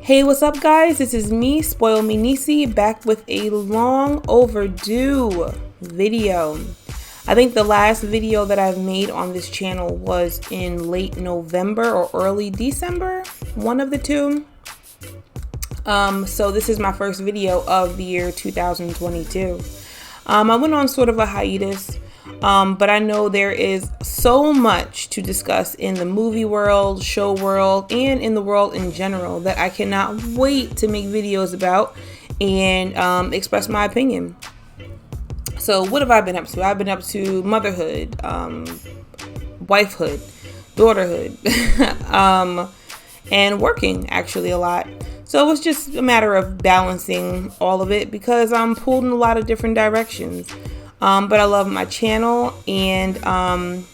Hey, what's up, guys? This is me, Spoil Me Nisi, back with a long overdue video. I think the last video that I've made on this channel was in late November or early December, one of the two. So this is my first video of the year 2022. I went on sort of a hiatus, but I know there is so much to discuss in the movie world, show world, and in the world in general that I cannot wait to make videos about and express my opinion. So what have I been up to? I've been up to motherhood, wifehood, daughterhood, and working actually a lot. So it was just a matter of balancing all of it because I'm pulled in a lot of different directions. But I love my channel and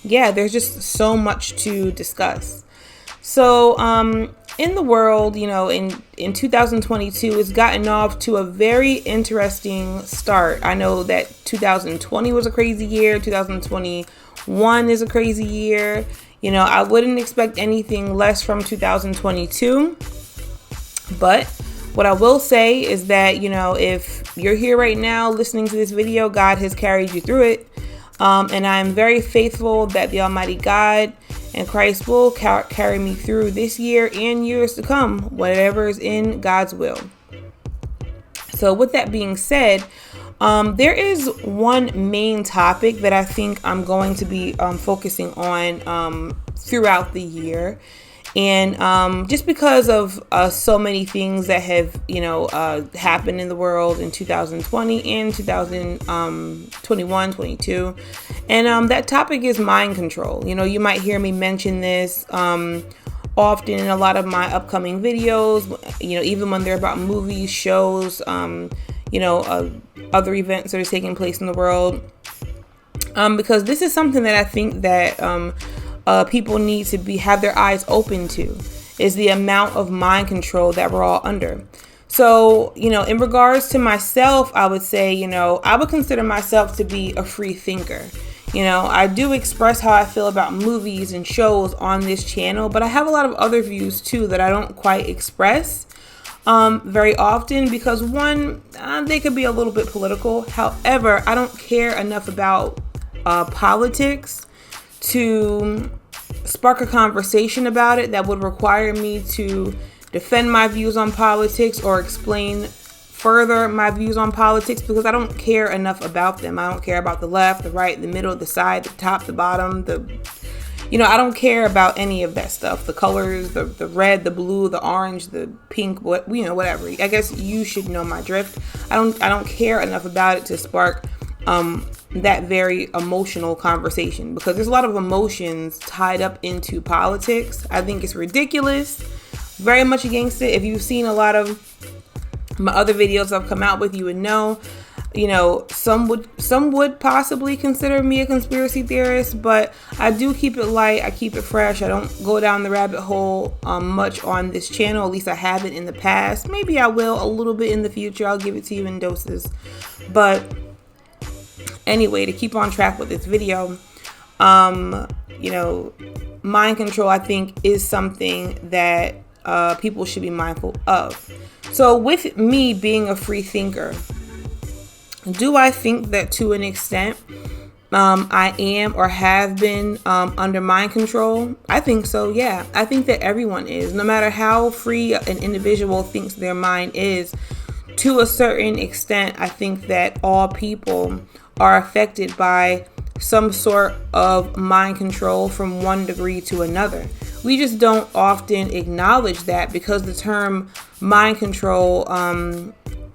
yeah, there's just so much to discuss. So in the world, you know, in 2022, it's gotten off to a very interesting start. I know that 2020 was a crazy year. 2021 is a crazy year. You know, I wouldn't expect anything less from 2022. But what I will say is that, you know, if you're here right now listening to this video, God has carried you through it. And I'm very faithful that the Almighty God and Christ will carry me through this year and years to come, whatever is in God's will. So with that being said, there is one main topic that I think I'm going to be focusing on throughout the year. And just because of so many things that have, you know, happened in the world in 2020 and 2021, 22. And that topic is mind control. You know, you might hear me mention this often in a lot of my upcoming videos, you know, even when they're about movies, shows, you know, other events that are taking place in the world. Because this is something that I think that people need to have their eyes open to, is the amount of mind control that we're all under. So, you know, in regards to myself, I would say, you know, I would consider myself to be a free thinker. You know, I do express how I feel about movies and shows on this channel, but I have a lot of other views too that I don't quite express very often because one, they could be a little bit political. However, I don't care enough about politics to spark a conversation about it that would require me to defend my views on politics or explain further my views on politics, because I don't care enough about them. I don't care about the left, the right, the middle, the side, the top, the bottom, you know, I don't care about any of that stuff. The colors, the red, the blue, the orange, the pink, you know, whatever. I guess you should know my drift. I don't care enough about it to spark that very emotional conversation, because there's a lot of emotions tied up into politics. I think it's ridiculous, very much against it. If you've seen a lot of my other videos I've come out with, you would know, you know, some would possibly consider me a conspiracy theorist, but I do keep it light. I keep it fresh. I don't go down the rabbit hole much on this channel. At least I haven't in the past. Maybe I will a little bit in the future. I'll give it to you in doses. But anyway, to keep on track with this video, you know, mind control, I think, is something that people should be mindful of. So with me being a free thinker, do I think that to an extent I am or have been under mind control? I think so, yeah. I think that everyone is. No matter how free an individual thinks their mind is, to a certain extent, I think that all people are affected by some sort of mind control from one degree to another. We just don't often acknowledge that, because the term mind control,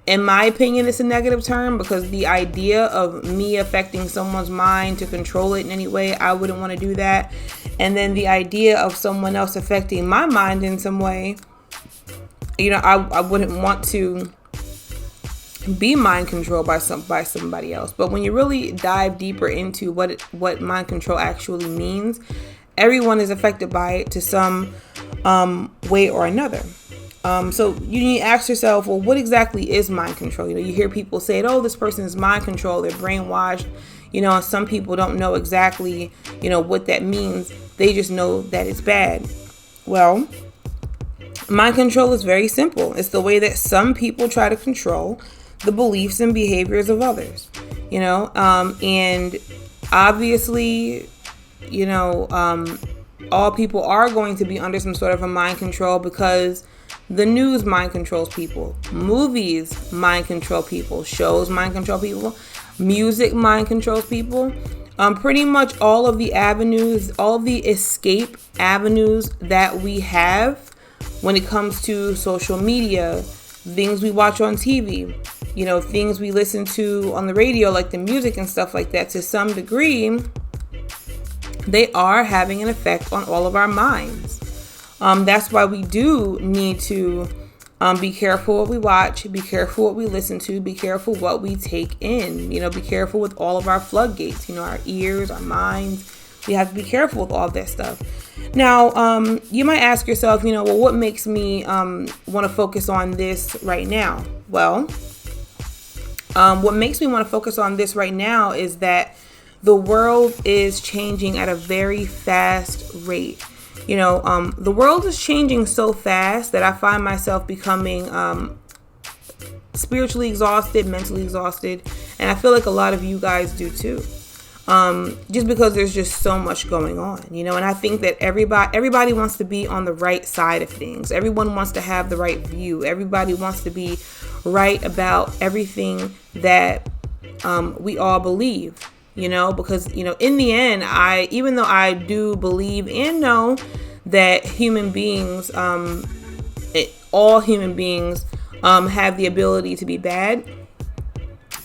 in my opinion, is a negative term, because the idea of me affecting someone's mind to control it in any way, I wouldn't want to do that. And then the idea of someone else affecting my mind in some way, you know, I wouldn't want to be mind controlled by somebody else. But when you really dive deeper into what mind control actually means, everyone is affected by it to some way or another. So you need to ask yourself, well, what exactly is mind control? You know, you hear people say, oh, this person is mind controlled, they're brainwashed, you know, and some people don't know exactly, you know, what that means. They just know that it's bad. Well, Mind control is very simple. It's the way that some people try to control the beliefs and behaviors of others, and obviously, all people are going to be under some sort of a mind control because the news mind controls people, movies mind control people, shows mind control people, music mind controls people. Pretty much all of the avenues, all of the escape avenues that we have when it comes to social media, things we watch on TV, things we listen to on the radio, like the music and stuff like that, to some degree, they are having an effect on all of our minds. That's why we do need to be careful what we watch, be careful what we listen to, be careful what we take in, be careful with all of our floodgates, our ears, our minds. We have to be careful with all that stuff. Now, you might ask yourself, well, what makes me want to focus on this right now? Well, what makes me want to focus on this right now is that the world is changing at a very fast rate. The world is changing so fast that I find myself becoming spiritually exhausted, mentally exhausted, and I feel like a lot of you guys do too. Just because there's just so much going on, and I think that everybody wants to be on the right side of things. Everyone wants to have the right view. Everybody wants to be right about everything that we all believe, because, in the end, even though I do believe and know that human beings, all human beings have the ability to be bad,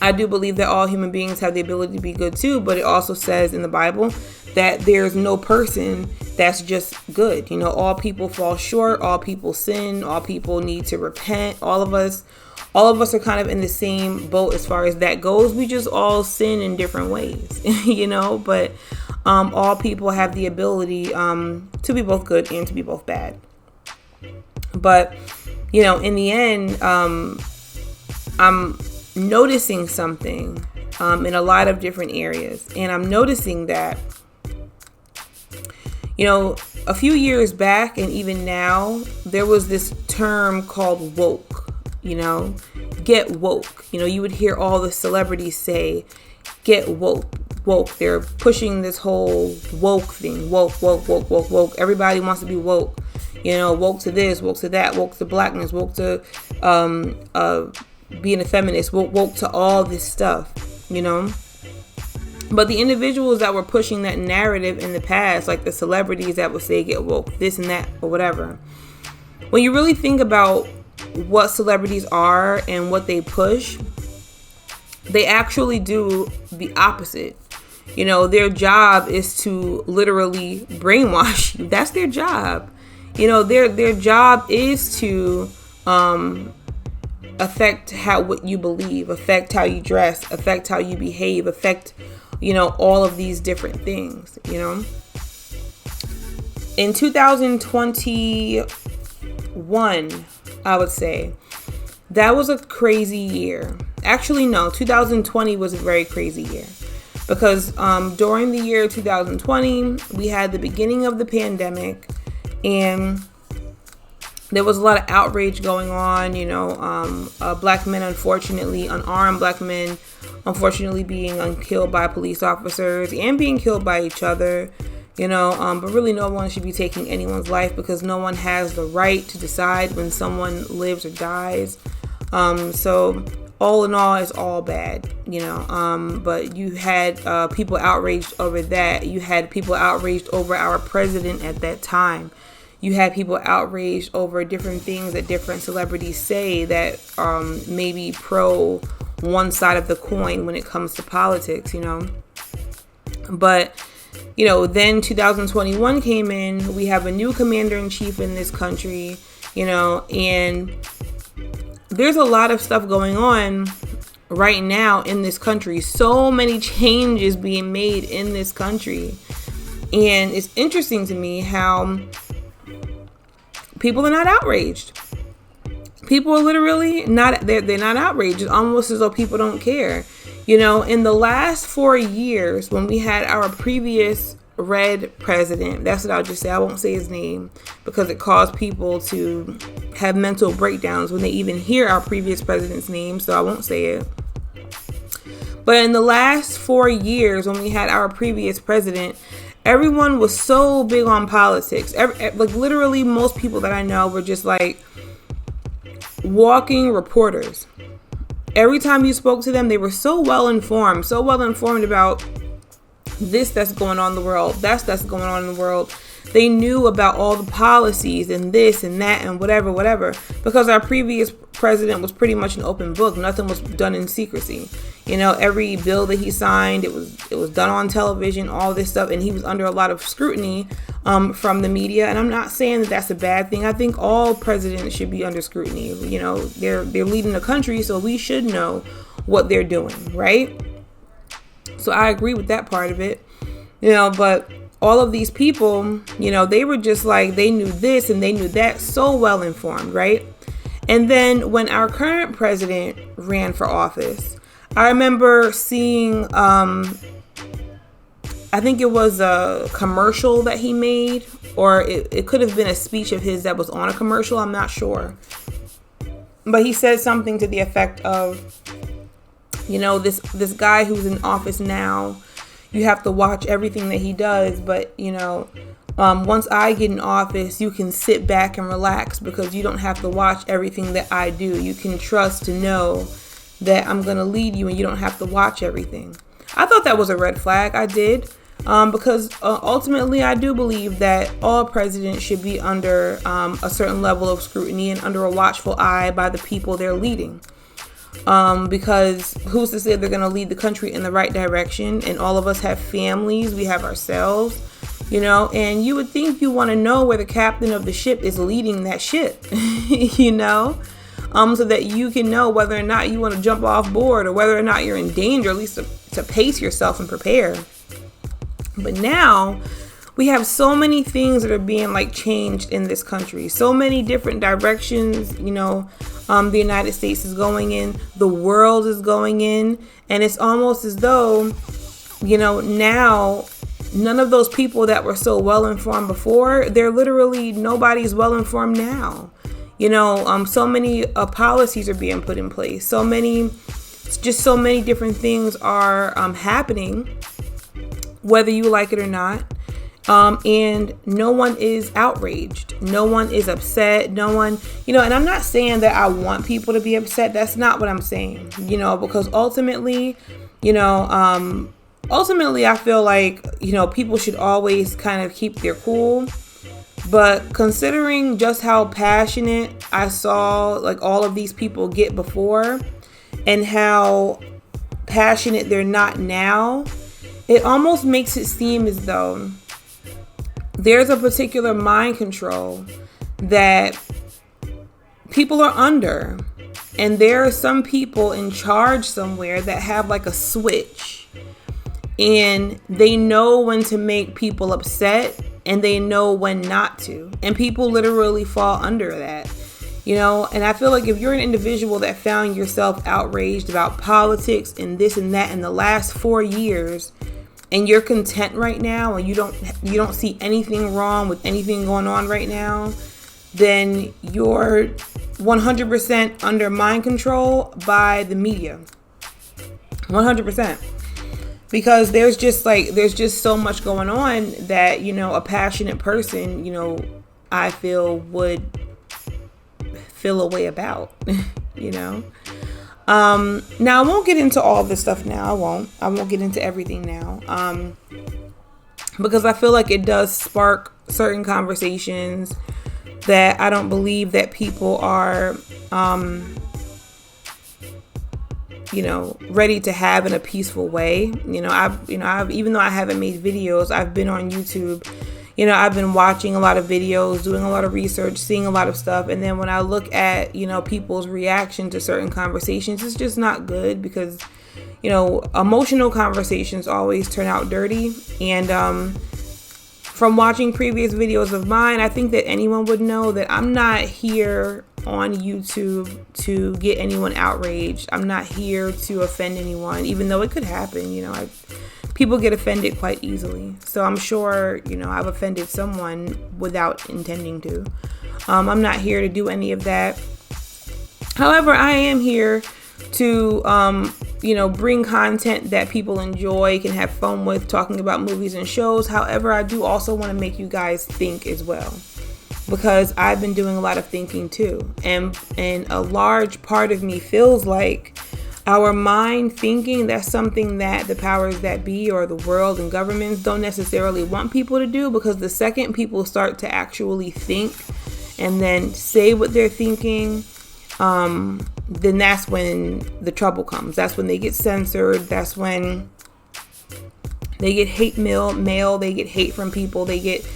I do believe that all human beings have the ability to be good too, but it also says in the Bible that there's no person that's just good. All people fall short, all people sin, all people need to repent. All of us are kind of in the same boat as far as that goes. We just all sin in different ways, but all people have the ability to be both good and to be both bad. But, in the end, I'm noticing something in a lot of different areas. And I'm noticing that, a few years back and even now, there was this term called woke. Get woke. You would hear all the celebrities say, get woke. They're pushing this whole woke thing. Woke. Everybody wants to be woke. Woke to this, woke to that, woke to blackness, woke to being a feminist, woke to all this stuff, But the individuals that were pushing that narrative in the past, like the celebrities that would say get woke, this and that, or whatever. When you really think about what celebrities are and what they push, they actually do the opposite. Their job is to literally brainwash you. That's their job. Their job is to affect what you believe, affect how you dress, affect how you behave, affect, all of these different things, In 2021, I would say, that was a crazy year. Actually, no, 2020 was a very crazy year. Because during the year 2020, we had the beginning of the pandemic, and there was a lot of outrage going on, black men, unfortunately, unarmed black men, unfortunately being killed by police officers and being killed by each other, but really no one should be taking anyone's life because no one has the right to decide when someone lives or dies. So all in all, it's all bad, but you had people outraged over that. You had people outraged over our president at that time. You had people outraged over different things that different celebrities say that maybe pro one side of the coin when it comes to politics, But, then 2021 came in. We have a new commander-in-chief in this country, and there's a lot of stuff going on right now in this country. So many changes being made in this country. And it's interesting to me how people are not outraged. People are literally not, they're not outraged. It's almost as though people don't care. In the last 4 years, when we had our previous red president, that's what I'll just say. I won't say his name because it caused people to have mental breakdowns when they even hear our previous president's name, so I won't say it. But in the last 4 years, when we had our previous president, everyone was so big on politics. Like literally most people that I know were just like walking reporters. Every time you spoke to them, they were so well informed about this that's going on in the world, that's going on in the world. They knew about all the policies and this and that and whatever, because our previous president was pretty much an open book. Nothing was done in secrecy. You know, every bill that he signed, it was done on television, all this stuff, and he was under a lot of scrutiny from the media. And I'm not saying that that's a bad thing. I think all presidents should be under scrutiny. You know, they're leading the country, so we should know what they're doing, right? So I agree with that part of it, you know, but all of these people, you know, they were just like, they knew this and they knew that, so well informed, right? And then when our current president ran for office, I remember seeing, I think it was a commercial that he made, or it could have been a speech of his that was on a commercial. I'm not sure. But he said something to the effect of, you know, this guy who's in office now, you have to watch everything that he does. But, you know, once I get in office, you can sit back and relax because you don't have to watch everything that I do. You can trust to know that I'm going to lead you and you don't have to watch everything. I thought that was a red flag. I did. Because ultimately, I do believe that all presidents should be under a certain level of scrutiny and under a watchful eye by the people they're leading. Because who's to say they're going to lead the country in the right direction? And all of us have families. We have ourselves, you know, and you would think you want to know where the captain of the ship is leading that ship, you know, so that you can know whether or not you want to jump off board or whether or not you're in danger, at least to pace yourself and prepare. But now we have so many things that are being like changed in this country, so many different directions, you know, the United States is going in, the world is going in, and it's almost as though, you know, now none of those people that were so well informed before, nobody's well informed now. You know, so many policies are being put in place. So many different things are happening, whether you like it or not. And no one is outraged. No one is upset. No one, you know, and I'm not saying that I want people to be upset. That's not what I'm saying, you know, because ultimately, you know, I feel like, you know, people should always kind of keep their cool. But considering just how passionate I saw like all of these people get before and how passionate they're not now, it almost makes it seem as though there's a particular mind control that people are under. And there are some people in charge somewhere that have like a switch. And they know when to make people upset and they know when not to. And people literally fall under that. You know, and I feel like if you're an individual that found yourself outraged about politics and this and that in the last 4 years, and you're content right now and you don't see anything wrong with anything going on right now, then you're 100% under mind control by the media. 100%. Because there's just so much going on that, you know, a passionate person, you know, I feel would feel a way about, you know. Now I won't get into all this stuff now. I won't get into everything now. Because I feel like it does spark certain conversations that I don't believe that people are, you know, ready to have in a peaceful way. I've even though I haven't made videos, I've been on YouTube. You know, I've been watching a lot of videos, doing a lot of research, seeing a lot of stuff. And then when I look at, you know, people's reaction to certain conversations, it's just not good because, you know, emotional conversations always turn out dirty. And from watching previous videos of mine, I think that anyone would know that I'm not here on YouTube to get anyone outraged. I'm not here to offend anyone, even though it could happen. People get offended quite easily. So I'm sure, I've offended someone without intending to. I'm not here to do any of that. However, I am here to, bring content that people enjoy, can have fun with, talking about movies and shows. However, I do also want to make you guys think as well, because I've been doing a lot of thinking too. And a large part of me feels like our mind thinking, that's something that the powers that be or the world and governments don't necessarily want people to do, because the second people start to actually think and then say what they're thinking, then that's when the trouble comes. That's when they get censored. That's when they get hate mail. They get hate from people. They get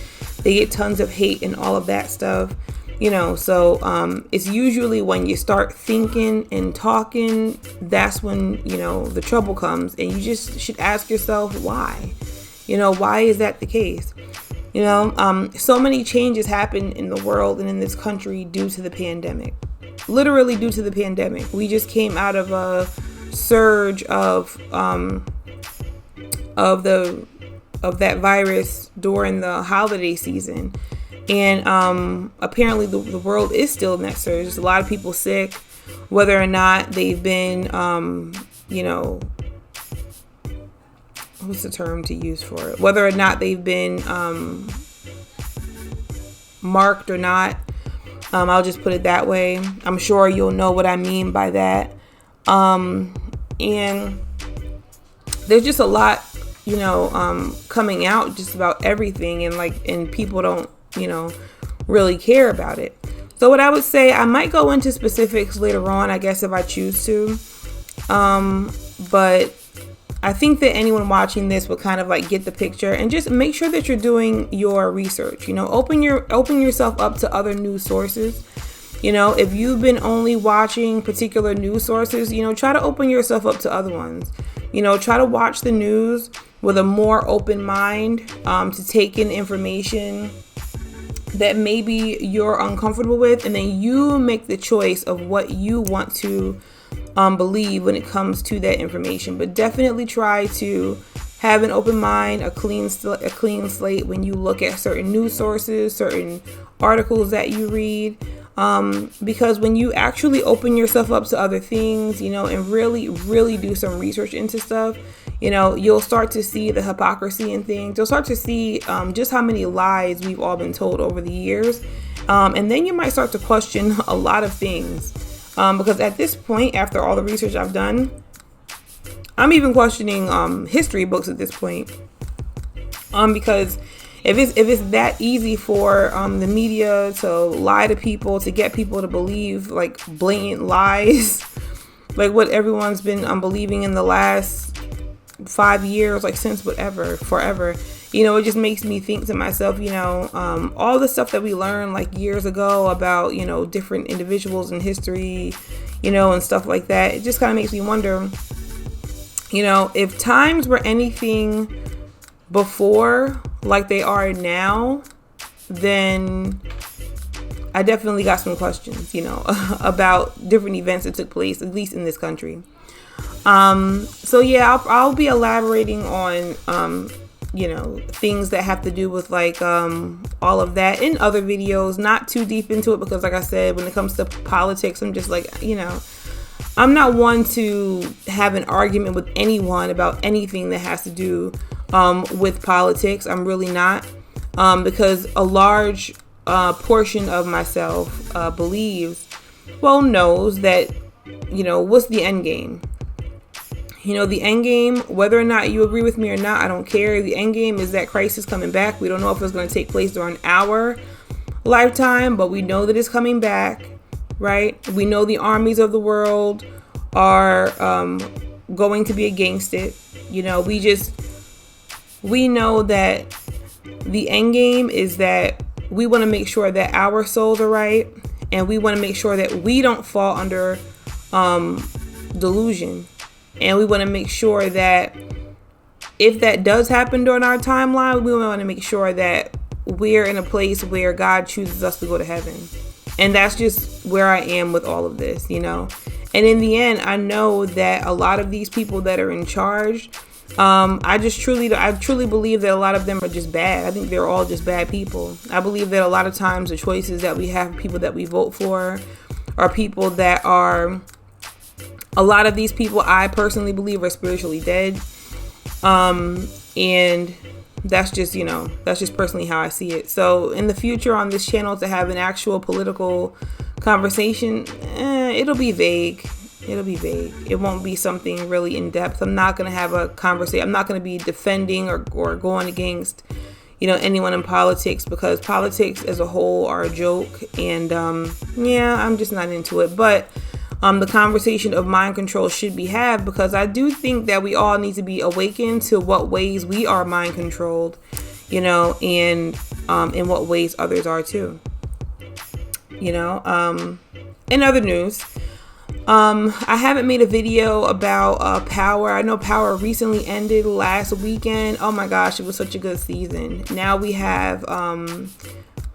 tons of hate and all of that stuff. So it's usually when you start thinking and talking, that's when, the trouble comes. And you just should ask yourself why. Why is that the case? So many changes happen in the world and in this country due to the pandemic. Literally due to the pandemic. We just came out of a surge of that virus during the holiday season. And apparently the world is still in that surge. There's a lot of people sick, whether or not they've been, what's the term to use for it? Whether or not they've been marked or not. I'll just put it that way. I'm sure you'll know what I mean by that. And there's just a lot, coming out just about everything, and people don't, really care about it. So what I would say, I might go into specifics later on, I guess, if I choose to. But I think that anyone watching this would kind of get the picture, and just make sure that you're doing your research. Open yourself up to other news sources. If you've been only watching particular news sources, try to open yourself up to other ones. Try to watch the news with a more open mind, to take in information that maybe you're uncomfortable with, and then you make the choice of what you want to believe when it comes to that information. But definitely try to have an open mind, a clean slate when you look at certain news sources, certain articles that you read, because when you actually open yourself up to other things, and really do some research into stuff, you'll start to see the hypocrisy in things. You'll start to see just how many lies we've all been told over the years, and then you might start to question a lot of things. Because at this point, after all the research I've done, I'm even questioning history books at this point. Because if it's that easy for the media to lie to people, to get people to believe blatant lies, like what everyone's been believing in the last 5 years, since forever. It just makes me think to myself, all the stuff that we learned years ago about, different individuals in history, and stuff like that. It just kind of makes me wonder, if times were anything before like they are now, then I definitely got some questions, about different events that took place, at least in this country. So yeah, I'll be elaborating on, things that have to do with all of that in other videos, not too deep into it, because like I said, when it comes to politics, I'm just I'm not one to have an argument with anyone about anything that has to do with politics. I'm really not, because a large portion of myself knows that, what's the end game? The end game, whether or not you agree with me or not, I don't care. The end game is that Christ is coming back. We don't know if it's going to take place during our lifetime, but we know that it's coming back, right? We know the armies of the world are going to be against it. We know that the end game is that we want to make sure that our souls are right, and we want to make sure that we don't fall under delusion. And we want to make sure that if that does happen during our timeline, we want to make sure that we're in a place where God chooses us to go to heaven. And that's just where I am with all of this, you know. And in the end, I know that a lot of these people that are in charge, I truly believe that a lot of them are just bad. I think they're all just bad people. I believe that a lot of times the choices that we have, people that we vote for, are people that are, a lot of these people I personally believe are spiritually dead. And that's just, you know, that's just personally how I see it. So in the future on this channel, to have an actual political conversation, it'll be vague. It'll be vague. It won't be something really in depth. I'm not going to have a conversation. I'm not going to be defending or going against, you know, anyone in politics, because politics as a whole are a joke. And yeah, I'm just not into it. But the conversation of mind control should be had, because I do think that we all need to be awakened to what ways we are mind controlled, you know, and in what ways others are too. You know, in other news, I haven't made a video about Power. I know Power recently ended last weekend. Oh my gosh, it was such a good season. Now we have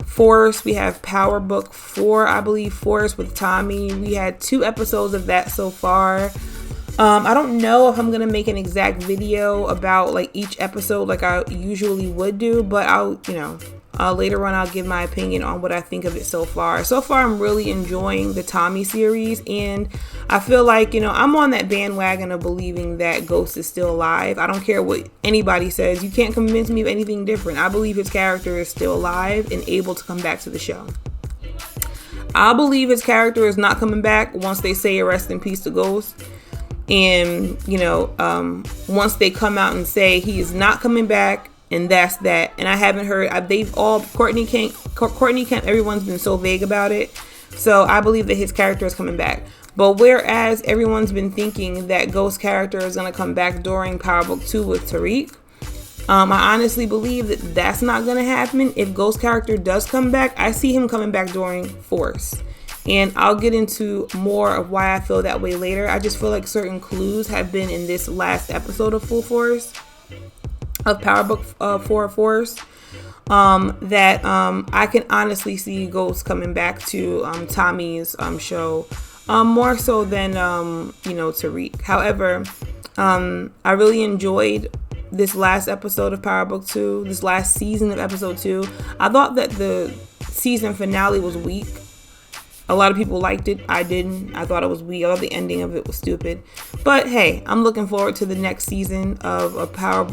Force. We have Power Book 4, I believe, Force with Tommy. We had 2 episodes of that so far. I don't know if I'm gonna make an exact video about like each episode like I usually would do, but I'll, you know, later on I'll give my opinion on what I think of it so far. So far I'm really enjoying the Tommy series, and I feel like, you know, I'm on that bandwagon of believing that Ghost is still alive. I don't care what anybody says. You can't convince me of anything different. I believe his character is still alive and able to come back to the show. I believe his character is not coming back once they say a rest in peace to Ghost. And, you know, once they come out and say he is not coming back, and that's that. And I haven't heard, they've all, Courtney Kemp, everyone's been so vague about it. So I believe that his character is coming back. But whereas everyone's been thinking that Ghost's character is going to come back during Power Book 2 with Tariq, I honestly believe that that's not going to happen. If Ghost's character does come back, I see him coming back during Force. And I'll get into more of why I feel that way later. I just feel like certain clues have been in this last episode of Full Force, of Power Book 4 Force, that I can honestly see Ghost coming back to Tommy's show, more so than you know, Tariq. However, I really enjoyed this last episode of Power Book 2, this last season of episode 2. I thought that the season finale was weak. A lot of people liked it. I didn't. I thought it was weak. I thought the ending of it was stupid. But hey, I'm looking forward to the next season of Power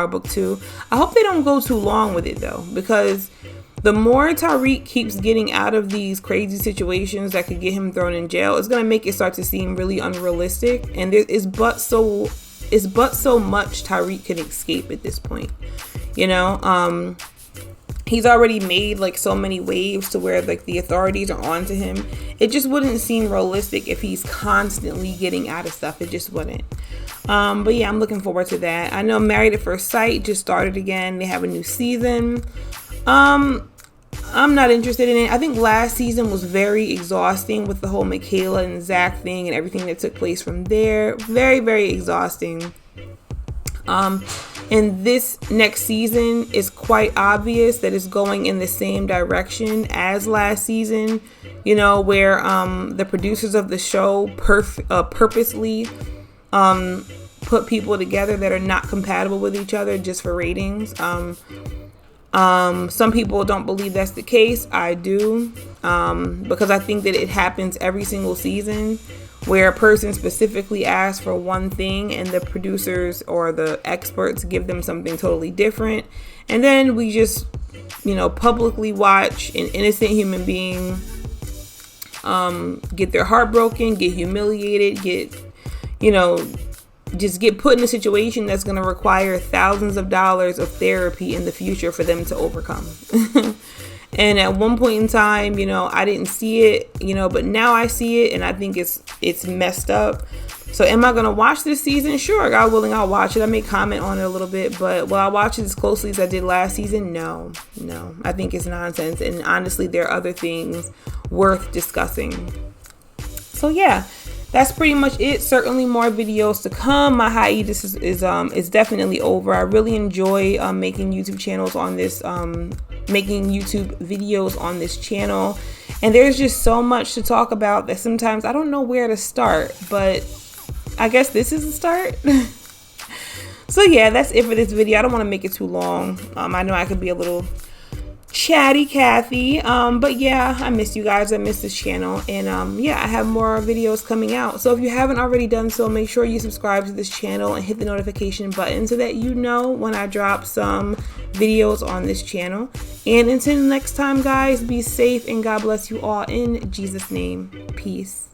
Book 2. I hope they don't go too long with it though, because the more Tariq keeps getting out of these crazy situations that could get him thrown in jail, it's gonna make it start to seem really unrealistic. And there is but so much Tariq can escape at this point. You know, he's already made like so many waves to where like the authorities are onto him. It just wouldn't seem realistic if he's constantly getting out of stuff. It just wouldn't. But yeah, I'm looking forward to that. I know Married at First Sight just started again. They have a new season. I'm not interested in it. I think last season was very exhausting with the whole Michaela and Zach thing and everything that took place from there. Very, very exhausting. And this next season is quite obvious that it's going in the same direction as last season, you know, where the producers of the show purposely put people together that are not compatible with each other just for ratings. Some people don't believe that's the case. I do, because I think that it happens every single season, where a person specifically asks for one thing and the producers or the experts give them something totally different. And then we just, you know, publicly watch an innocent human being get their heart broken, get humiliated, get, you know, just get put in a situation that's going to require thousands of dollars of therapy in the future for them to overcome. And at one point in time, you know, I didn't see it, you know, but now I see it and I think it's messed up. So am I going to watch this season? Sure, God willing, I'll watch it. I may comment on it a little bit, but will I watch it as closely as I did last season? No. I think it's nonsense. And honestly, there are other things worth discussing. So yeah, that's pretty much it. Certainly more videos to come. My hiatus is definitely over. I really enjoy making YouTube channels on this making YouTube videos on this channel. And there's just so much to talk about that sometimes I don't know where to start, but I guess this is the start. So yeah, that's it for this video. I don't want to make it too long. I know I could be a little chatty Cathy, but yeah, I miss you guys. I miss this channel, and yeah, I have more videos coming out. So if you haven't already done so, make sure you subscribe to this channel and hit the notification button so that you know when I drop some videos on this channel. And until next time, guys, be safe and God bless you all in Jesus' name. Peace.